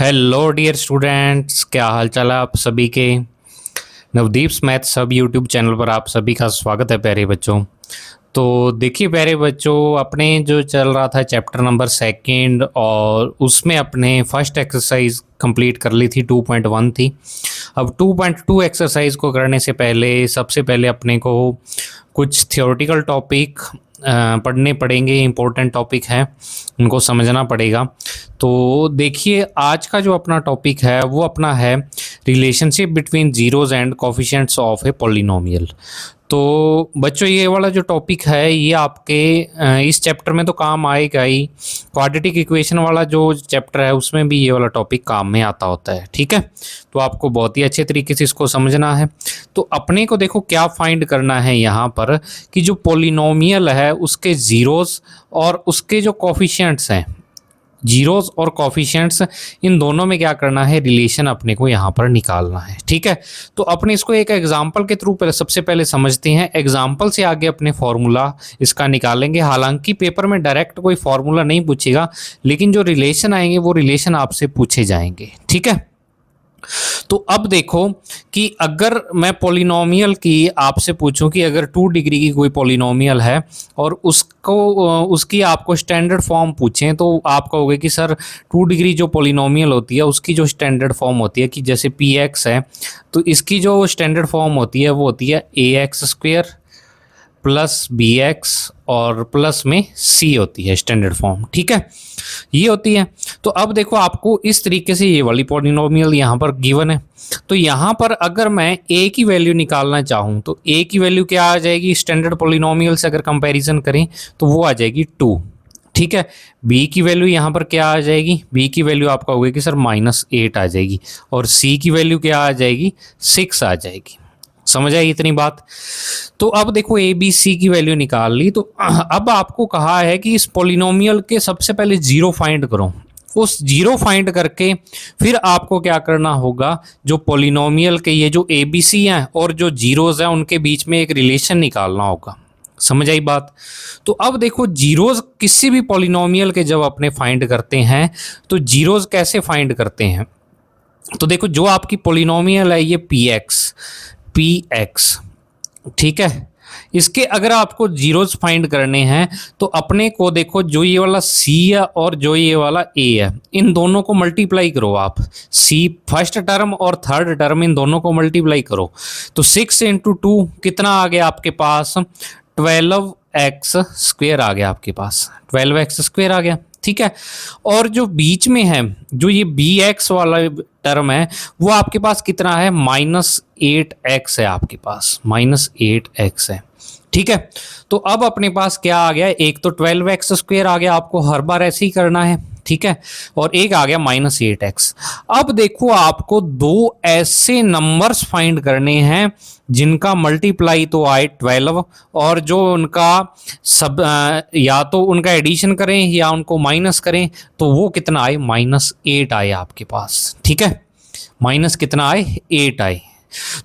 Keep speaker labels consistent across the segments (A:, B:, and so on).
A: Hello dear students, क्या हाल चाल है आप सभी के। नवदीप्स मैथ सब यूट्यूब चैनल पर आप सभी का स्वागत है प्यारे बच्चों। तो देखिए प्यारे बच्चों, अपने जो चल रहा था चैप्टर नंबर सेकंड और उसमें अपने फर्स्ट एक्सरसाइज कंप्लीट कर ली थी, 2.1 थी। अब 2.2 एक्सरसाइज को करने से पहले सबसे पहले अपने को कुछ थियोरेटिकल टॉपिक पढ़ने पड़ेंगे, इम्पोर्टेंट टॉपिक हैं, उनको समझना पड़ेगा। तो देखिए आज का जो अपना टॉपिक है वो अपना है relationship between zeros and coefficients of a polynomial. तो बच्चों ये वाला जो टॉपिक है ये आपके इस चैप्टर में तो काम आएगा ही। क्वाड्रेटिक इक्वेशन वाला जो चैप्टर है उसमें भी ये वाला टॉपिक काम में आता होता है, ठीक है। तो आपको बहुत ही अच्छे तरीके से इसको समझना है। तो अपने को देखो क्या फाइंड करना है यहाँ पर कि जो पॉलिनोमियल है उसके जीरोस और उसके जो कोफिशिएंट्स हैं, जीरोस और कोफिशिएंट्स, इन दोनों में क्या करना है, रिलेशन अपने को यहाँ पर निकालना है, ठीक है। तो अपने इसको एक एग्जांपल के थ्रू सबसे पहले समझते हैं। एग्जांपल से आगे अपने फॉर्मूला इसका निकालेंगे। हालांकि पेपर में डायरेक्ट कोई फॉर्मूला नहीं पूछेगा, लेकिन जो रिलेशन आएंगे वो रिलेशन आपसे पूछे जाएंगे, ठीक है। तो अब देखो कि अगर मैं पॉलिनोमियल की आपसे पूछूं कि अगर 2 डिग्री की कोई पॉलिनोमियल है और उसकी आपको स्टैंडर्ड फॉर्म पूछें, तो आप कहोगे कि सर 2 डिग्री जो पॉलिनोमियल होती है उसकी जो स्टैंडर्ड फॉर्म होती है, कि जैसे पी एक्स है तो इसकी जो स्टैंडर्ड फॉर्म होती है वो होती है a x square plus b x और प्लस में सी होती है स्टैंडर्ड फॉर्म, ठीक है, ये होती है। तो अब देखो आपको इस तरीके से ये वाली पॉलिनोमियल यहाँ पर गिवन है। तो यहाँ पर अगर मैं ए की वैल्यू निकालना चाहूँ तो ए की वैल्यू क्या आ जाएगी, स्टैंडर्ड पॉलिनोमियल से अगर कंपैरिजन करें तो वो आ जाएगी 2, ठीक है। बी की वैल्यू यहाँ पर क्या आ जाएगी, बी की वैल्यू आपका होगी कि सर -8 आ जाएगी, और सी की वैल्यू क्या आ जाएगी, 6 आ जाएगी। समझ आई इतनी बात। तो अब देखो ए बी सी की वैल्यू निकाल ली। तो अब आपको कहा है कि इस पॉलिनोमियल के सबसे पहले जीरो फाइंड करो। उस जीरो फाइंड करके फिर आपको क्या करना होगा, जो पॉलिनोमियल के ये जो ए बी सी हैं और जो जीरोज हैं उनके बीच में एक रिलेशन निकालना होगा। समझ आई बात। तो अब देखो जीरोज किसी भी पॉलिनोमियल के जब अपने फाइंड करते हैं तो जीरोज कैसे फाइंड करते हैं। तो देखो जो आपकी पॉलिनोमियल है ये पी एक्स, ठीक है, इसके अगर आपको जीरोस फाइंड करने हैं तो अपने को देखो जो ये वाला सी है और जो ये वाला ए है, इन दोनों को मल्टीप्लाई करो आप। सी फर्स्ट टर्म और थर्ड टर्म इन दोनों को मल्टीप्लाई करो। तो 6 × 2 कितना आ गया आपके पास, 12x स्क्वेयर आ गया आपके पास, 12x स्क्वेयर आ गया, ठीक है। और जो बीच में है, जो ये बी एक्स वाला टर्म है वो आपके पास कितना है, -8x है आपके पास, -8x है, ठीक है। तो अब अपने पास क्या आ गया, एक तो 12x स्क्वेयर आ गया, आपको हर बार ऐसे ही करना है, ठीक है, और एक आ गया -8x। अब देखो आपको दो ऐसे नंबर्स फाइंड करने हैं जिनका मल्टीप्लाई तो आए 12 और जो उनका सब या तो उनका एडिशन करें या उनको माइनस करें, तो वो कितना आए, -8 आए आपके पास, ठीक है, माइनस कितना आए, 8 आए।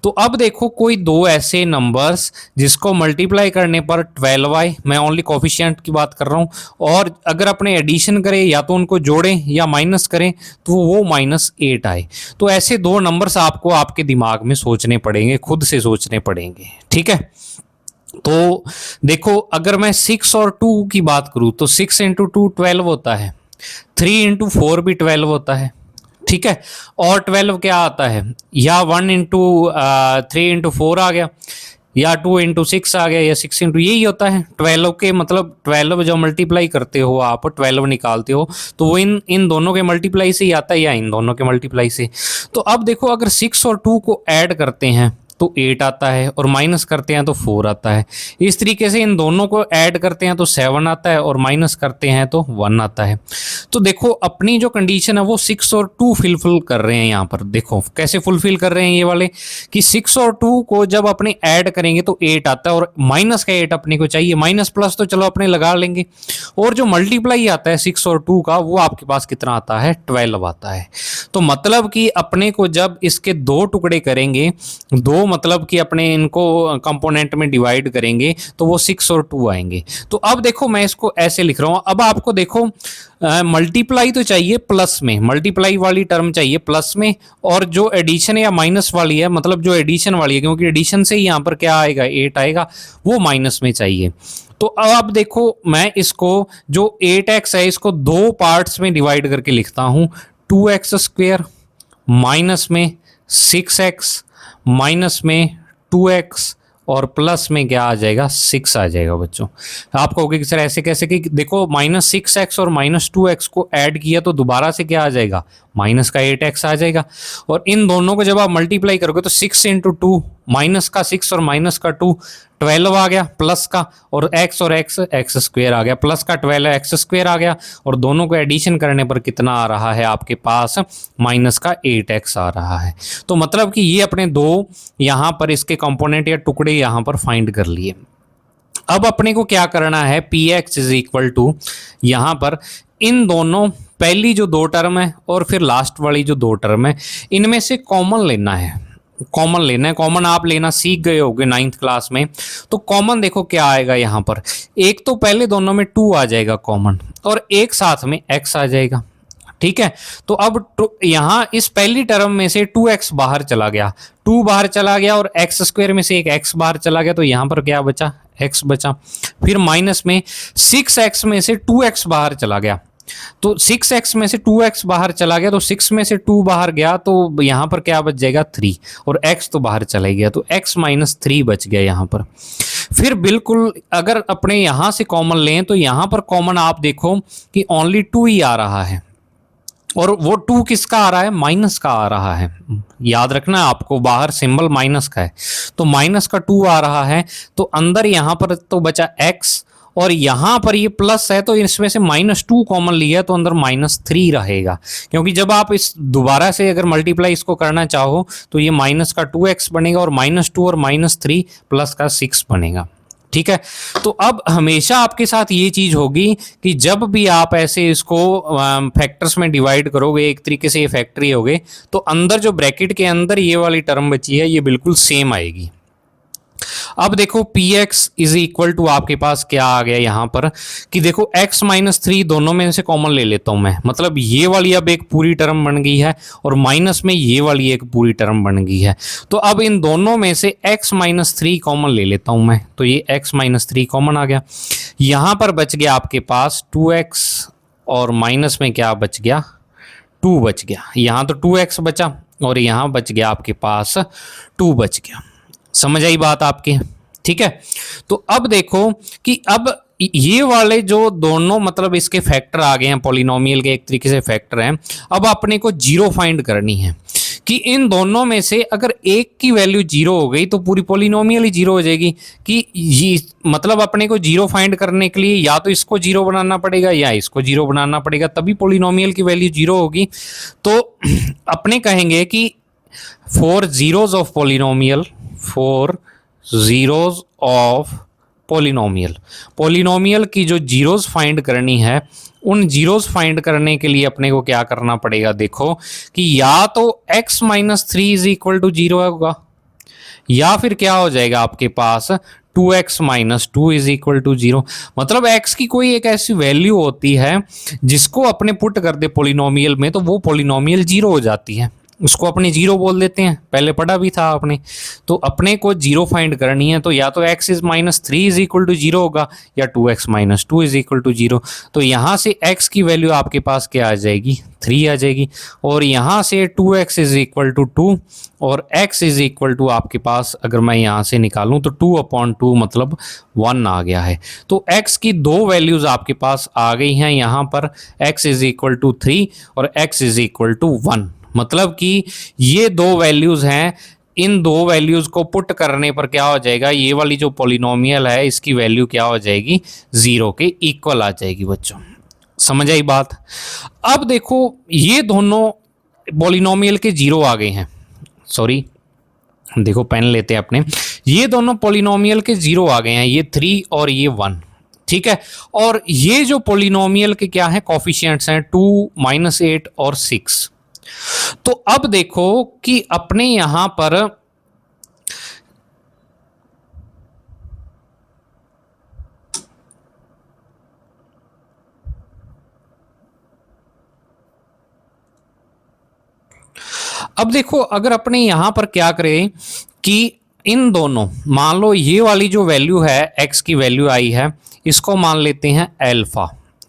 A: तो अब देखो कोई दो ऐसे नंबर्स जिसको मल्टीप्लाई करने पर 12 आए, मैं ओनली कोफिशिएंट की बात कर रहा हूं, और अगर अपने एडिशन करें या तो उनको जोड़ें या माइनस करें तो वो -8 आए। तो ऐसे दो नंबर्स आपको आपके दिमाग में सोचने पड़ेंगे, खुद से सोचने पड़ेंगे, ठीक है। तो देखो अगर मैं 6 और 2 की बात करूं तो 6 × 2 12 होता है, 3 × 4 भी 12 होता है, ठीक है। और 12 क्या आता है, या 1 × 3 × 4 आ गया, या 2 × 6 आ गया, या 6 × यही होता है 12 के, मतलब 12 जब मल्टीप्लाई करते हो आप, 12 निकालते हो तो वो इन दोनों के मल्टीप्लाई से ही आता है या इन दोनों के मल्टीप्लाई से। तो अब देखो अगर 6 और 2 को ऐड करते हैं तो 8 आता है, और माइनस करते हैं तो 4 आता है। इस तरीके से इन दोनों को ऐड करते हैं तो 7 आता है, और माइनस करते हैं तो 1 आता है। तो देखो अपनी जो कंडीशन है वो 6 और 2 फुलफिल कर रहे हैं। यहाँ पर देखो कैसे फुलफिल कर रहे हैं ये वाले, कि 6 और 2 को जब अपने ऐड करेंगे तो 8 आता है, और माइनस का 8 अपने को चाहिए, माइनस प्लस तो चलो अपने लगा लेंगे, और जो मल्टीप्लाई आता है 6 और 2 का वो आपके पास कितना आता है, 12 आता है। तो मतलब कि अपने को जब इसके दो टुकड़े करेंगे, दो मतलब कि अपने इनको कंपोनेंट में डिवाइड करेंगे तो वो 6 और 2 आएंगे। तो अब देखो मैं इसको ऐसे लिख रहा हूं। अब आपको देखो मल्टीप्लाई तो चाहिए प्लस में, मल्टीप्लाई वाली टर्म चाहिए प्लस में, और जो एडिशन या माइनस वाली है, मतलब जो एडिशन वाली है, क्योंकि एडिशन से ही यहाँ पर क्या आएगा 8 आएगा, वो माइनस में चाहिए। तो अब आप देखो मैं इसको जो 8x है इसको दो पार्ट्स में डिवाइड करके लिखता हूं, 2x² माइनस में 6x माइनस में 2x और प्लस में क्या आ जाएगा 6 आ जाएगा बच्चों। आप कहोगे कि सर ऐसे कैसे, कि देखो -6x और -2x को ऐड किया तो दोबारा से क्या आ जाएगा माइनस का 8x आ जाएगा, और इन दोनों को जब आप मल्टीप्लाई करोगे तो 6 इंटू 2 माइनस का 6 और माइनस का 2 12 आ गया प्लस का, और x और x स्क्वेयर आ गया, प्लस का 12 x स्क्वेयर आ गया, और दोनों को एडिशन करने पर कितना आ रहा है आपके पास माइनस का 8x आ रहा है। तो मतलब कि ये अपने दो यहां पर इसके कंपोनेंट या टुकड़े यहां पर फाइंड कर लिए। अब अपने को क्या करना है, P X is equal to यहां पर इन दोनों पहली जो दो टर्म है और फिर लास्ट वाली जो दो टर्म है इनमें से कॉमन लेना है, कॉमन लेना है। कॉमन आप लेना सीख गए होगे 9th क्लास में। तो कॉमन देखो क्या आएगा यहां पर, एक तो पहले दोनों में 2 आ जाएगा कॉमन, और एक साथ में x आ जाएगा, ठीक है। तो अब यहां इस पहली टर्म में से 2x बाहर चला गया, 2 बाहर चला गया, और x स्क्वायर में से एक x बाहर चला गया, तो यहां पर क्या बचा x बचा। फिर माइनस में 6x में से 2x बाहर चला गया, तो 6x में से 2x बाहर चला गया, तो 6 में से 2 बाहर गया, तो यहां पर क्या बच जाएगा 3, और x तो बाहर चला गया, तो x माइनस 3 बच गया यहां पर। फिर बिल्कुल अगर अपने यहां से कॉमन लें तो यहां पर कॉमन आप देखो कि ओनली 2 ही आ रहा है, और वो 2 किसका आ रहा है, माइनस का आ रहा है। याद रखना आपको बाहर सिंबल माइनस का है, तो माइनस का 2 आ रहा है, तो अंदर यहां पर तो बचा x, और यहां पर ये प्लस है, तो इसमें से -2 कॉमन लिया तो अंदर -3 रहेगा, क्योंकि जब आप इस दोबारा से अगर मल्टीप्लाई इसको करना चाहो तो ये माइनस का 2x बनेगा, और -2 और -3 प्लस का 6 बनेगा, ठीक है। तो अब हमेशा आपके साथ ये चीज होगी कि जब भी आप ऐसे इसको फैक्टर्स में डिवाइड करोगे, एक तरीके से ये फैक्टरी होगे, तो अंदर जो ब्रैकेट के अंदर ये वाली टर्म बची है ये बिल्कुल सेम आएगी। अब देखो P X is equal to आपके पास क्या आ गया यहां पर, कि देखो x -3 दोनों में से कॉमन ले लेता हूं मैं, मतलब ये वाली अब एक पूरी टर्म बन गई है, और माइनस में ये वाली एक पूरी टर्म बन गई है। तो अब इन दोनों में से x -3 कॉमन ले लेता हूं मैं, तो ये x -3 कॉमन आ गया। यहां पर बच गया आपके पास 2x, और माइनस में क्या बच गया 2 बच गया। यहां तो 2x बचा, और यहां बच गया आपके पास 2 बच गया। समझ आई बात आपके, ठीक है। तो अब देखो कि अब ये वाले जो दोनों मतलब इसके फैक्टर आ गए हैं, पॉलिनोमियल के एक तरीके से फैक्टर हैं। अब अपने को जीरो फाइंड करनी है कि इन दोनों में से अगर एक की वैल्यू जीरो हो गई तो पूरी पॉलिनोमियल ही जीरो हो जाएगी। कि ये मतलब अपने को जीरो फाइंड करने के लिए या तो इसको जीरो बनाना पड़ेगा या इसको जीरो बनाना पड़ेगा, तभी पॉलिनोमियल की वैल्यू जीरो होगी। तो अपने कहेंगे कि four zeros of polynomial, four zeros of polynomial, polynomial की जो जीरोज फाइंड करनी है, उन जीरोज फाइंड करने के लिए अपने को क्या करना पड़ेगा, देखो कि या तो x -3 is equal to zero होगा, या फिर क्या हो जाएगा आपके पास 2x -2 is equal to zero. मतलब x की कोई एक ऐसी वैल्यू होती है जिसको अपने पुट कर दे पॉलिनोमियल में, तो वो पॉलिनोमियल जीरो हो जाती है, उसको अपने जीरो बोल देते हैं, पहले पढ़ा भी था आपने। तो अपने को जीरो फाइंड करनी है, तो या तो x is -3 is equal to zero होगा, या 2x -2 is equal to zero. तो यहां से x की वैल्यू आपके पास क्या आ जाएगी 3 आ जाएगी, और यहां से 2x इज इक्वल टू 2, और x इज इक्वल टू आपके पास अगर मैं यहां से निकालूं तो 2/2 मतलब 1 आ गया है। तो x की दो वैल्यूज आपके पास आ गई हैं यहां पर, x इज इक्वल टू 3 और x इज इक्वल टू 1। मतलब कि ये दो वैल्यूज हैं, इन दो वैल्यूज को पुट करने पर क्या हो जाएगा, ये वाली जो पॉलिनोमियल है इसकी वैल्यू क्या हो जाएगी, जीरो के इक्वल आ जाएगी बच्चों। समझ आई बात। अब देखो ये दोनों पॉलिनोमियल के जीरो आ गए हैं, सॉरी देखो पेन लेते हैं अपने, ये दोनों पॉलिनोमियल के जीरो आ गए हैं, ये 3 और ये 1, ठीक है। और ये जो पॉलिनोमियल के क्या है कॉफिशिएंट्स हैं 2, -8 और 6। तो अब देखो कि अपने यहां पर अब देखो अगर अपने यहाँ पर क्या करें कि इन दोनों, मान लो ये वाली जो वैल्यू है x की वैल्यू आई है, इसको मान लेते हैं अल्फा,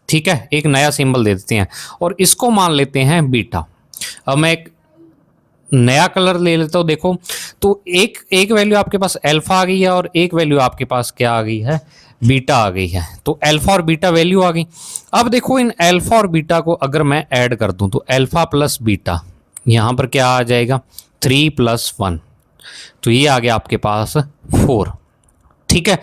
A: ठीक है, एक नया सिंबल दे देते हैं, और इसको मान लेते हैं बीटा। अब मैं एक नया कलर ले लेता हूं, देखो तो एक वैल्यू आपके पास अल्फा आ गई है और एक वैल्यू आपके पास क्या आ गई है, बीटा आ गई है। तो अल्फा और बीटा वैल्यू आ गई। अब देखो इन अल्फा और बीटा को अगर मैं ऐड कर दूं तो अल्फा प्लस बीटा यहां पर क्या आ जाएगा, 3 + 1, तो ये आ गया आपके पास 4, ठीक है,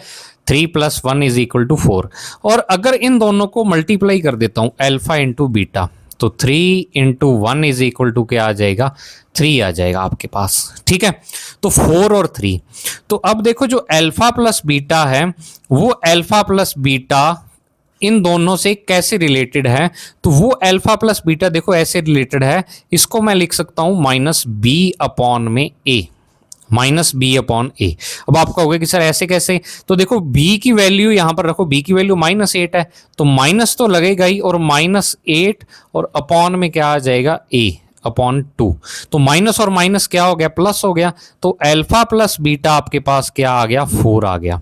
A: 3 + 1 = 4। और अगर इन दोनों को मल्टीप्लाई कर देता हूं अल्फा इंटू बीटा, तो 3 × 1 = क्या आ जाएगा, 3 आ जाएगा आपके पास, ठीक है। तो 4 और 3, तो अब देखो जो अल्फा प्लस बीटा है वो अल्फा प्लस बीटा इन दोनों से कैसे रिलेटेड है, तो वो अल्फा प्लस बीटा देखो ऐसे रिलेटेड है, इसको मैं लिख सकता हूं -b/a, -b/a। अब आपका होगा कि सर ऐसे कैसे, तो देखो b की वैल्यू यहां पर रखो, b की वैल्यू -8 है, तो माइनस तो लगेगा ही, और -8 और अपॉन में क्या आ जाएगा, a/2, तो माइनस और माइनस क्या हो गया, प्लस हो गया, तो अल्फा प्लस बीटा आपके पास क्या आ गया, 4 आ गया,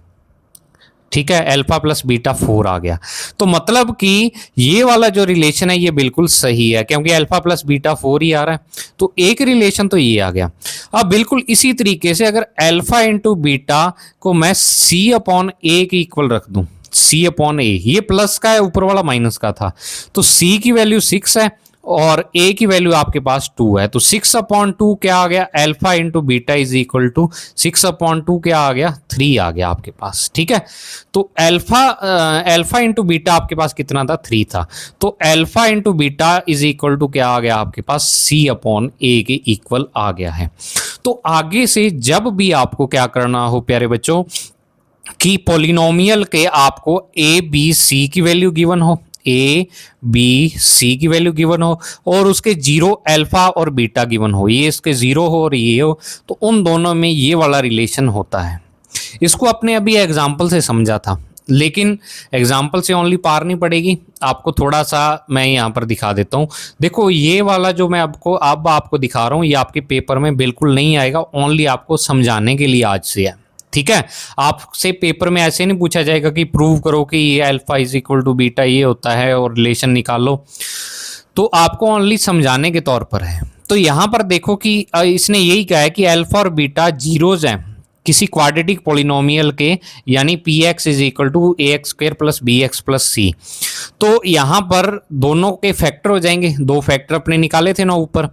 A: ठीक है, अल्फा प्लस बीटा 4 आ गया। तो मतलब कि ये वाला जो रिलेशन है ये बिल्कुल सही है, क्योंकि अल्फा प्लस बीटा 4 ही आ रहा है, तो एक रिलेशन तो ये आ गया। अब बिल्कुल इसी तरीके से अगर अल्फा इंटू बीटा को मैं c/a के इक्वल रख दूं, c/a, ये प्लस का है, ऊपर वाला माइनस का था, तो c की वैल्यू 6 है और a की वैल्यू आपके पास 2 है, तो 6/2 क्या आ गया, अल्फा इंटू बीटा = 6/2 क्या आ गया, 3 आ गया आपके पास, ठीक है। तो अल्फा इंटू बीटा आपके पास कितना था, 3 था, तो अल्फा इंटू बीटा = क्या आ गया आपके पास, c/a के इक्वल आ गया है। तो आगे से जब भी आपको क्या करना हो प्यारे बच्चों कि पॉलिनोमियल के आपको a b c की वैल्यू गिवन हो, a b c की वैल्यू गिवन हो और उसके 0 अल्फा और बीटा गिवन हो, ये इसके 0 हो और ये हो, तो उन दोनों में ये वाला रिलेशन होता है। इसको अपने अभी एग्जाम्पल से समझा था, लेकिन एग्जाम्पल से ओनली पार नहीं पड़ेगी, आपको थोड़ा सा मैं यहाँ पर दिखा देता हूँ। देखो ये वाला जो मैं आपको दिखा रहा हूँ ये आपके पेपर में बिल्कुल नहीं आएगा, ओनली आपको समझाने के लिए आज से है, ठीक है। आपसे पेपर में ऐसे नहीं पूछा जाएगा कि प्रूव करो कि ये अल्फा = बीटा ये होता है और रिलेशन निकालो, तो आपको ओनली समझाने के तौर पर है। तो यहां पर देखो कि इसने यही कहा है कि अल्फा और बीटा जीरोज हैं किसी क्वाड्रेटिक पॉलिनोमियल के, यानी px = ax² + bx + c। तो यहां पर दोनों के फैक्टर हो जाएंगे, दो फैक्टर अपने निकाले थे ना ऊपर,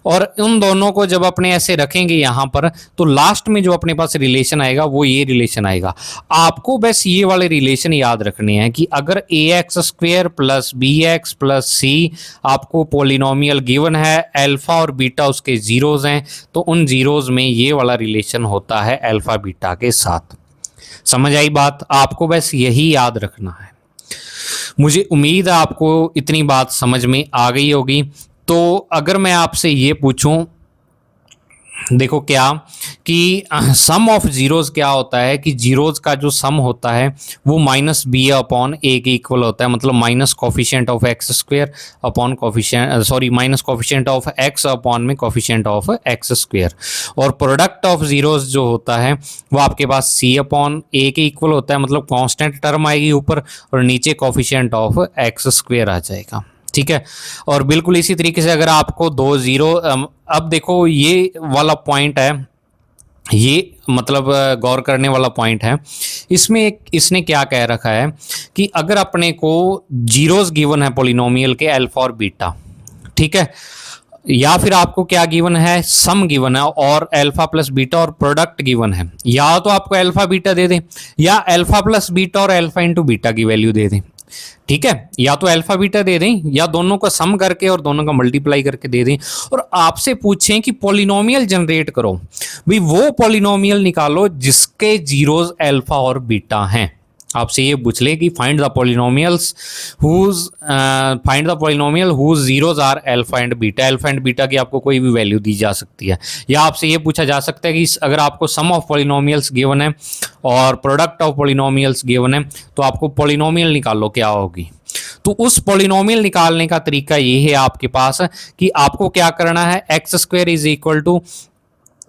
A: और उन दोनों को जब अपने ऐसे रखेंगे यहां पर, तो लास्ट में जो अपने पास रिलेशन आएगा वो ये रिलेशन आएगा। आपको बस ये वाले रिलेशन याद रखने हैं कि अगर ax² + bx + c आपको पॉलिनोमियल गिवन है, अल्फा और बीटा उसके जीरोज हैं, तो उन जीरोज में ये वाला रिलेशन होता है अल्फा बीटा के साथ। समझ आई बात, आपको बस यही याद रखना है। मुझे उम्मीद है आपको इतनी बात समझ में आ गई होगी। तो अगर मैं आपसे ये पूछूं, देखो क्या कि सम ऑफ जीरोज क्या होता है कि जीरोज का जो सम होता है वो -b/a के इक्वल होता है, मतलब minus coefficient of x² upon coefficient, sorry minus coefficient of x upon में कोफिशिएंट ऑफ x², और प्रोडक्ट ऑफ जीरोज जो होता है वो आपके पास c/a के इक्वल होता है, मतलब कांस्टेंट टर्म आएगी ऊपर और नीचे कोफिशिएंट ऑफ x² आ जाएगा, ठीक है। और बिल्कुल इसी तरीके से अगर आपको 2 जीरो, अब देखो ये वाला पॉइंट है, ये मतलब गौर करने वाला पॉइंट है, इसमें इसने क्या कह रखा है कि अगर अपने को जीरोस गिवन है पॉलिनोमियल के अल्फा और बीटा, ठीक है, या फिर आपको क्या गिवन है, सम गिवन है और अल्फा प्लस बीटा और प्रोडक्ट गिवन है, या तो आपको अल्फा बीटा दे दें या अल्फा प्लस बीटा और अल्फा इंटू बीटा की वैल्यू दे दें, ठीक है, या तो अल्फा बीटा दे दें या दोनों का सम करके और दोनों का मल्टीप्लाई करके दे दें, और आपसे पूछें कि पॉलिनोमियल जनरेट करो, भाई वो पॉलिनोमियल निकालो जिसके जीरोस अल्फा और बीटा हैं। आपसे ये पूछ ले कि find the polynomials whose zeros are alpha and beta. Alpha and beta की आपको कोई भी वैल्यू दी जा सकती है, या आपसे ये पूछा जा सकता है कि अगर आपको सम ऑफ पॉलिनोमियल्स गिवन है और प्रोडक्ट ऑफ पॉलिनोमियल्स गिवन है तो आपको पॉलिनोमियल निकालो क्या होगी। तो उस पॉलिनोमियल निकालने का तरीका ये है आपके पास कि आपको क्या करना है, X square is equal to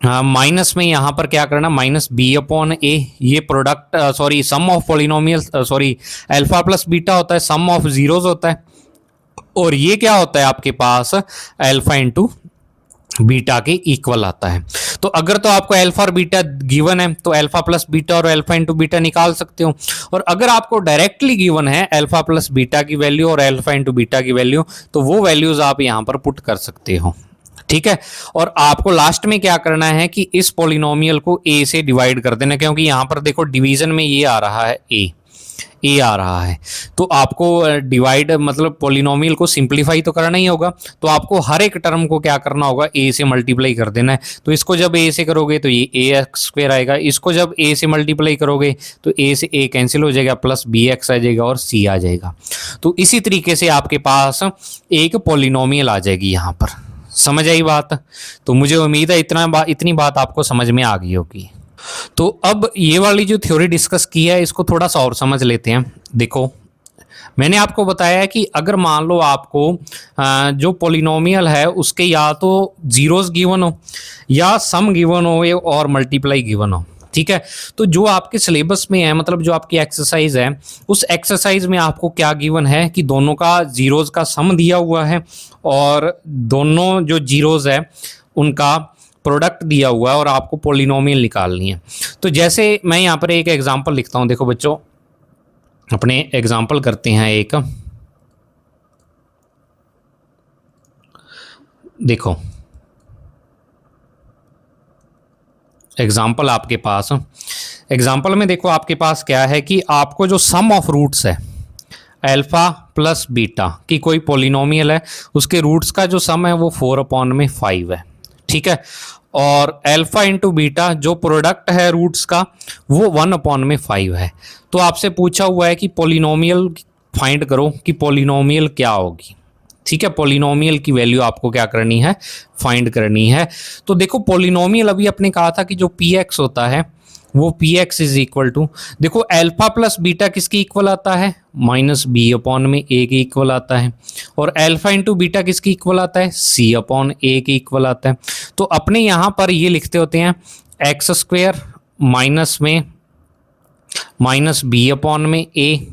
A: minus में यहां पर क्या करना, माइनस बी अपॉन ए, ये product sorry sum of polynomial sorry alpha plus beta होता है, सम ऑफ जीरोस होता है, और ये क्या होता है आपके पास अल्फा इंटू बीटा के इक्वल आता है। तो अगर तो आपको अल्फा और बीटा गिवन है तो अल्फा प्लस बीटा और अल्फा इंटू बीटा निकाल सकते हो, और अगर आपको डायरेक्टली गिवन है अल्फा प्लस बीटा की वैल्यू और अल्फा इंटू बीटा की वैल्यू, तो वो वैल्यूज आप यहां पर पुट कर सकते हो, ठीक है। और आपको लास्ट में क्या करना है कि इस पॉलिनोमियल को ए से डिवाइड कर देना, क्योंकि यहां पर देखो डिवीजन में ये आ रहा है ए आ रहा है, तो आपको डिवाइड मतलब पॉलिनोमियल को सिंप्लीफाई तो करना ही होगा, तो आपको हर एक टर्म को क्या करना होगा, ए से मल्टीप्लाई कर देना है। तो इसको जब ए से करोगे तो ये ए एक्स स्क्वायर आएगा, इसको जब ए से मल्टीप्लाई करोगे तो ए से ए कैंसिल हो जाएगा, प्लस बी एक्स आ जाएगा और सी आ जाएगा। तो इसी तरीके से आपके पास एक पॉलिनोमियल आ जाएगी यहाँ पर। समझ आई बात? तो मुझे उम्मीद है इतनी बात आपको समझ में आ गई होगी। तो अब ये वाली जो थ्योरी डिस्कस की है इसको थोड़ा सा और समझ लेते हैं। देखो, मैंने आपको बताया कि अगर मान लो आपको जो पॉलिनोमियल है उसके या तो जीरोस गिवन हो या सम गिवन हो और मल्टीप्लाई गिवन हो, ठीक है। तो जो आपके सिलेबस में है, मतलब जो आपकी एक्सरसाइज है, उस एक्सरसाइज में आपको क्या गिवन है कि दोनों का जीरोस का सम दिया हुआ है और दोनों जो जीरोस है उनका प्रोडक्ट दिया हुआ है और आपको पॉलिनोमियल निकालनी है। तो जैसे मैं यहाँ पर एक एग्जांपल लिखता हूँ, देखो बच्चों अपने एग्जांपल करते हैं एक। देखो एग्जांपल आपके पास, एग्जांपल में देखो आपके पास क्या है कि आपको जो सम ऑफ रूट्स है अल्फा प्लस बीटा की कोई पॉलिनोमियल है, उसके रूट्स का जो सम है वो 4/5 है, ठीक है। और अल्फा इंटू बीटा जो प्रोडक्ट है रूट्स का वो 1/5 है। तो आपसे पूछा हुआ है कि पॉलिनोमियल फाइंड करो कि पॉलिनोमियल क्या होगी, ठीक है। पॉलिनोमियल की वैल्यू आपको क्या करनी है, फाइंड करनी है। तो देखो पॉलिनोमियल अभी अपने कहा था कि जो पी एक्स होता है वो P X is equal to, देखो अल्फा प्लस बीटा किसके इक्वल आता है, माइनस बी अपॉन में ए के इक्वल आता है, और अल्फा इंटू बीटा किसके इक्वल आता है, सी अपॉन ए के इक्वल आता है। तो अपने यहाँ पर ये लिखते होते हैं एक्स स्क्वायर माइनस में माइनस बी अपॉन में ए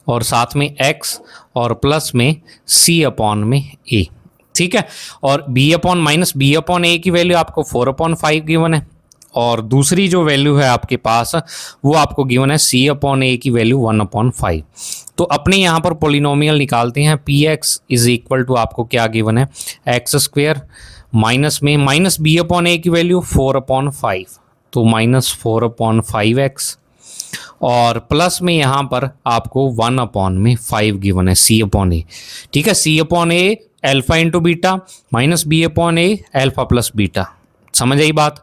A: और साथ में एक्स और प्लस में सी अपॉन में ए, ठीक है। और b upon minus B upon ए की वैल्यू आपको 4/5 गिवन है, और दूसरी जो वैल्यू है आपके पास वो आपको गिवन है सी अपॉन ए की वैल्यू 1/5। तो अपने यहाँ पर पॉलिनोमियल निकालते हैं। P X is equal to आपको क्या गिवन है, एक्स स्क्वायर माइनस में माइनस बी अपॉन ए की वैल्यू 4/5, तो माइनस 4/5 एक्स, और प्लस में यहाँ पर आपको 1/5 गिवन है सी अपॉन ए, ठीक है। C upon a alpha into beta minus B upon a alpha plus beta. समझ आई बात?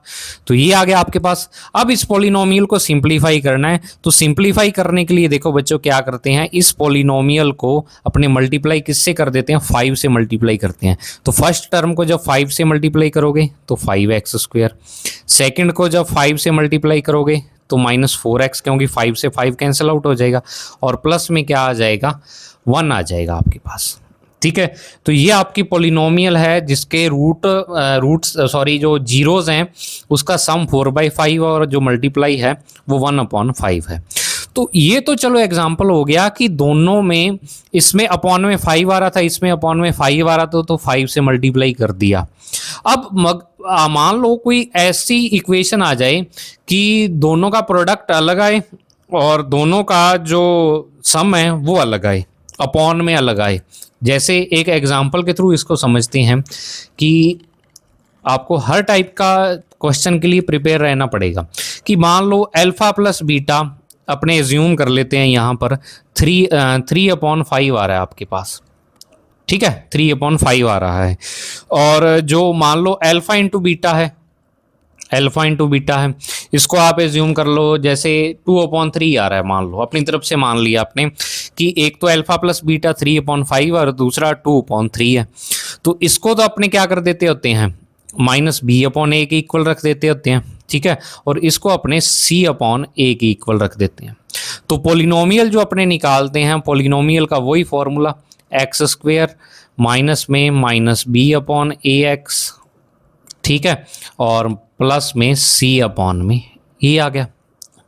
A: तो ये आ गया आपके पास। अब इस पॉलिनोमियल को सिंप्लीफाई करना है, तो सिंप्लीफाई करने के लिए देखो बच्चों क्या करते हैं, इस पॉलिनोमियल को अपने मल्टीप्लाई किससे कर देते हैं, 5 से मल्टीप्लाई करते हैं। तो फर्स्ट टर्म को जब 5 से मल्टीप्लाई करोगे तो 5x स्क्वायर, सेकेंड को जब 5 से मल्टीप्लाई करोगे तो -4x, क्योंकि 5 से 5 कैंसिल आउट हो जाएगा, और प्लस में क्या आ जाएगा, 1 आ जाएगा आपके पास, ठीक है। तो ये आपकी पॉलिनोमियल है जिसके जो जीरोस हैं उसका सम 4/5 और जो मल्टीप्लाई है वो 1/5 है। तो ये तो चलो एग्जांपल हो गया कि दोनों में, इसमें अपॉन में 5 आ रहा था, इसमें अपॉन में 5 आ रहा था, तो 5 से मल्टीप्लाई कर दिया। अब मान लो कोई ऐसी इक्वेशन आ जाए कि दोनों का प्रोडक्ट अलग आए और दोनों का जो सम है वो अलग आए, अपॉन में अलग आए। जैसे एक एग्जांपल के थ्रू इसको समझते हैं कि आपको हर टाइप का क्वेश्चन के लिए प्रिपेयर रहना पड़ेगा। कि मान लो अल्फा प्लस बीटा अपने एज्यूम कर लेते हैं, यहाँ पर 3/5 आ रहा है आपके पास, ठीक है, 3/5 आ रहा है। और जो मान लो अल्फा इंटू बीटा है, अल्फा इंटू बीटा है, इसको आप एज्यूम कर लो जैसे 2/3 आ रहा है, मान लो अपनी तरफ से मान लिया आपने कि एक तो अल्फा प्लस बीटा 3/5 और दूसरा 2/3 है। तो इसको तो अपने क्या कर देते होते हैं, माइनस बी अपॉन ए के इक्वल रख देते होते हैं, ठीक है, और इसको अपने सी अपॉन ए के इक्वल रख देते हैं। तो पोलिनोमियल जो अपने निकालते हैं, पोलिनोमियल का वही फॉर्मूला एक्स स्क्वेयर माइनस में माइनस बी अपॉन ए एक्स, ठीक है, और प्लस में सी अपॉन में ये आ गया,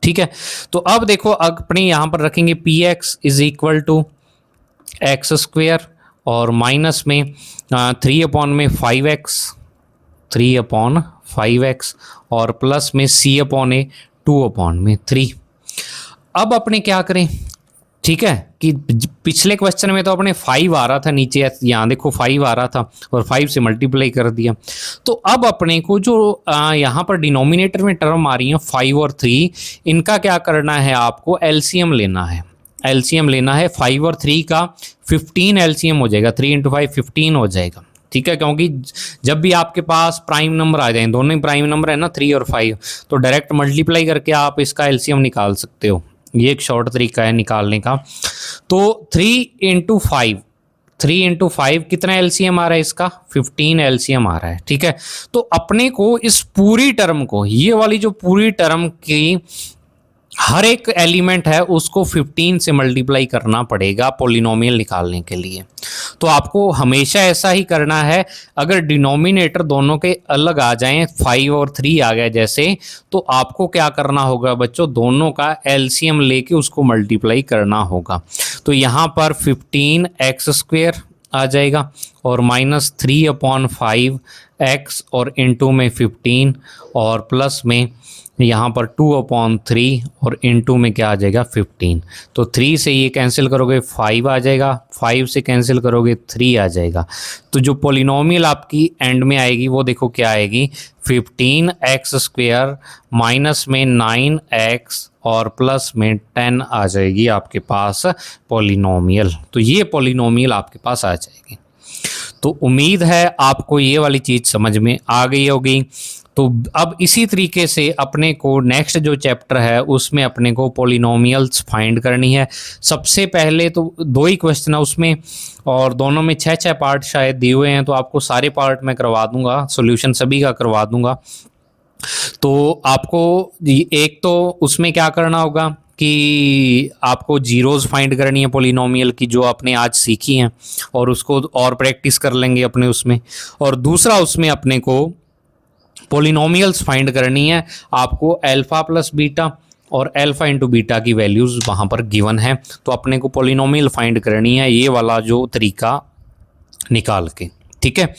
A: ठीक है। तो अब देखो अपने यहाँ पर रखेंगे P X is equal to X square और माइनस में 3 अपॉन में 5x, 3 अपॉन 5x और प्लस में c अपॉन ए 2 अपॉन में 3। अब अपने क्या करें, ठीक है, कि पिछले क्वेश्चन में तो अपने 5 आ रहा था नीचे, यहाँ देखो 5 आ रहा था और 5 से मल्टीप्लाई कर दिया। तो अब अपने को जो यहाँ पर डिनोमिनेटर में टर्म आ रही है 5 और 3, इनका क्या करना है, आपको एलसीएम लेना है। एलसीएम लेना है 5 और 3 का, 15 एलसीएम हो जाएगा, 3 × 5 15 हो जाएगा, ठीक है। क्योंकि जब भी आपके पास प्राइम नंबर आ जाए, दोनों ही प्राइम नंबर है ना 3 और 5, तो डायरेक्ट मल्टीप्लाई करके आप इसका एलसीएम निकाल सकते हो। ये एक शॉर्ट तरीका है निकालने का। तो 3 × 5, 3 × 5 कितना एलसीएम आ रहा है इसका, 15 एलसीएम आ रहा है, ठीक है। तो अपने को इस पूरी टर्म को, ये वाली जो पूरी टर्म की हर एक एलिमेंट है उसको 15 से मल्टीप्लाई करना पड़ेगा पोलिनोमियल निकालने के लिए। तो आपको हमेशा ऐसा ही करना है। अगर डिनोमिनेटर दोनों के अलग आ जाएं, 5 और 3 आ गए जैसे, तो आपको क्या करना होगा बच्चों, दोनों का एलसीएम लेके उसको मल्टीप्लाई करना होगा। तो यहाँ पर 15x² आ जाएगा और माइनस 3 अपॉन 5x और इंटू में 15 और प्लस में यहाँ पर 2 अपॉन 3 और इंटू में क्या आ जाएगा 15। तो 3 से ये कैंसिल करोगे 5 आ जाएगा, 5 से कैंसिल करोगे 3 आ जाएगा। तो जो पोलिनोमियल आपकी एंड में आएगी वो देखो क्या आएगी, 15x² माइनस में 9x और प्लस में 10 आ जाएगी आपके पास पोलिनोमियल। तो ये पोलिनोमियल आपके पास आ जाएगी। तो उम्मीद है आपको ये वाली चीज़ समझ में आ गई होगी। तो अब इसी तरीके से अपने को नेक्स्ट जो चैप्टर है उसमें अपने को पोलिनोमियल्स फाइंड करनी है। सबसे पहले तो 2 ही क्वेश्चन है उसमें और दोनों में 6-6 पार्ट शायद दिए हुए हैं, तो आपको सारे पार्ट मैं करवा दूंगा, सॉल्यूशन सभी का करवा दूंगा। तो आपको एक तो उसमें क्या करना होगा कि आपको जीरोज़ फाइंड करनी है पोलिनोमियल की, जो आपने आज सीखी हैं, और उसको और प्रैक्टिस कर लेंगे अपने उसमें। और दूसरा उसमें अपने को पोलिनोमियल्स फाइंड करनी है। आपको अल्फा प्लस बीटा और अल्फा इंटू बीटा की वैल्यूज़ वहाँ पर गिवन है, तो अपने को पोलिनोमियल फाइंड करनी है ये वाला जो तरीका निकाल के, ठीक है।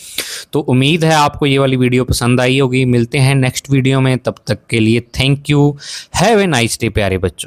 A: तो उम्मीद है आपको ये वाली वीडियो पसंद आई होगी। मिलते हैं नेक्स्ट वीडियो में, तब तक के लिए thank you, have a nice day प्यारे बच्चों।